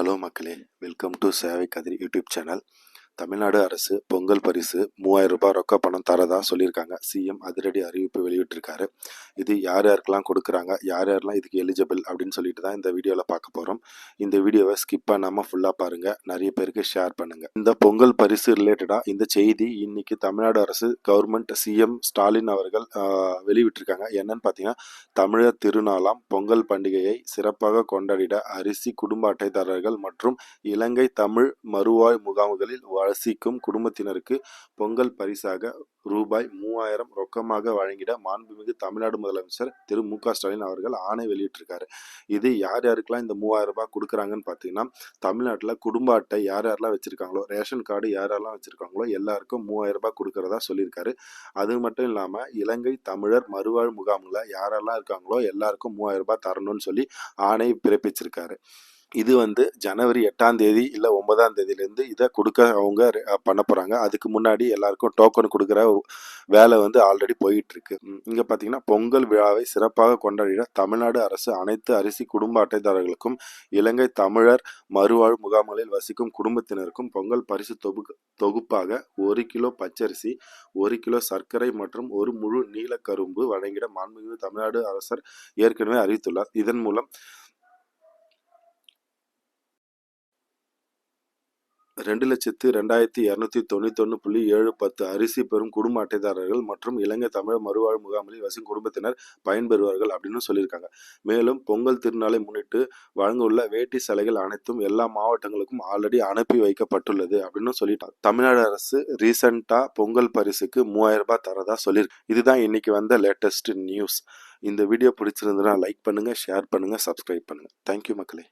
Hello மக்களே, welcome to சேவை கதிர் YouTube channel. Tamil Nadu அரசு பொங்கல் பரிசு 3000 ரூபாய் ரொக்க பணம் தரதா சொல்லியிருக்காங்க. சிஎம் அதிரடி அறிவிப்பு வெளியிட்டிருக்காரு. இது யார் யாருக்கெல்லாம் கொடுக்குறாங்க, யார் யாரெல்லாம் இதுக்கு எலிஜிபிள் அப்படின்னு சொல்லிட்டு தான் இந்த வீடியோவில் பார்க்க போகிறோம். இந்த வீடியோவை ஸ்கிப் பண்ணாமல் ஃபுல்லாக பாருங்கள், நிறைய பேருக்கு ஷேர் பண்ணுங்கள். இந்த பொங்கல் பரிசு ரிலேட்டடாக இந்த செய்தி இன்னைக்கு தமிழ்நாடு அரசு கவர்மெண்ட் சிஎம் ஸ்டாலின் அவர்கள் வெளியிட்டிருக்காங்க. என்னன்னு பார்த்தீங்கன்னா, தமிழர் திருநாளாம் பொங்கல் பண்டிகையை சிறப்பாக கொண்டாடிட அரிசி குடும்ப அட்டைதாரர்கள் மற்றும் இலங்கை தமிழ் மறுவாழ் முகாம்களில் வசிக்கும் குடும்பத்தினருக்கு பொங்கல் பரிசாக ரூபாய் 3000 ரொக்கமாக வழங்கிட மாண்புமிகு தமிழ்நாடு முதலமைச்சர் திரு மு.க. ஸ்டாலின் அவர்கள் ஆணை வெளியிட்டிருக்காரு. இது யார் யாருக்கெல்லாம் இந்த 3000 ரூபாய் கொடுக்குறாங்கன்னு பார்த்தீங்கன்னா, தமிழ்நாட்டில் குடும்ப அட்டை யார் யாரெல்லாம் வச்சிருக்காங்களோ, ரேஷன் கார்டு யார் யாரெல்லாம் வச்சிருக்காங்களோ எல்லாருக்கும் 3000 ரூபாய் கொடுக்கறதா சொல்லியிருக்காரு. அது மட்டும் இல்லாமல் இலங்கை தமிழர் மறுவாழ் முகாமில் யாரெல்லாம் இருக்காங்களோ எல்லாருக்கும் 3000 ரூபாய் தரணும்னு சொல்லி ஆணை பிறப்பிச்சிருக்காரு. இது ஜனவரி 8ஆம் தேதி இல்லை 9ஆம் தேதியிலேருந்து இதை கொடுக்க அவங்க பண்ண போகிறாங்க. அதுக்கு முன்னாடி எல்லாருக்கும் டோக்கன் கொடுக்குற வேலை ஆல்ரெடி போயிட்டுருக்கு. இங்கே பார்த்தீங்கன்னா, பொங்கல் விழாவை சிறப்பாக கொண்டாடிட தமிழ்நாடு அரசு அனைத்து அரிசி குடும்ப அட்டைதாரர்களுக்கும் இலங்கை தமிழர் மறுவாழ் முகாம்களில் வசிக்கும் குடும்பத்தினருக்கும் பொங்கல் பரிசு தொகுப்பாக 1 கிலோ பச்சரிசி, 1 கிலோ சர்க்கரை மற்றும் 1 முழு நீலக்கரும்பு வழங்கிட மாண்புமிகு தமிழ்நாடு அரசர் ஏற்கனவே அறிவித்துள்ளார். இதன் மூலம் 2,02,291.710 அரிசி பெறும் குடும்ப அட்டைதாரர்கள் மற்றும் இலங்கை தமிழ் மறுவாழ் முகாமில் வசிக்கும் குடும்பத்தினர் பயன்பெறுவார்கள் அப்படின்னு சொல்லியிருக்காங்க. மேலும் பொங்கல் திருநாளை முன்னிட்டு வழங்க உள்ள வேட்டி சேலைகள் அனைத்தும் எல்லா மாவட்டங்களுக்கும் ஆல்ரெடி அனுப்பி வைக்கப்பட்டுள்ளது அப்படின்னு சொல்லிட்டாங்க. தமிழ்நாடு அரசு ரீசெண்டா பொங்கல் பரிசுக்கு 3000 ரூபாய் தரதா சொல்லியிருக்கு. இதுதான் இன்னைக்கு வந்த லேட்டஸ்ட் நியூஸ். இந்த வீடியோ பிடிச்சிருந்ததுன்னா லைக் பண்ணுங்க, ஷேர் பண்ணுங்க, சப்ஸ்கிரைப் பண்ணுங்க. தேங்க்யூ மக்களே.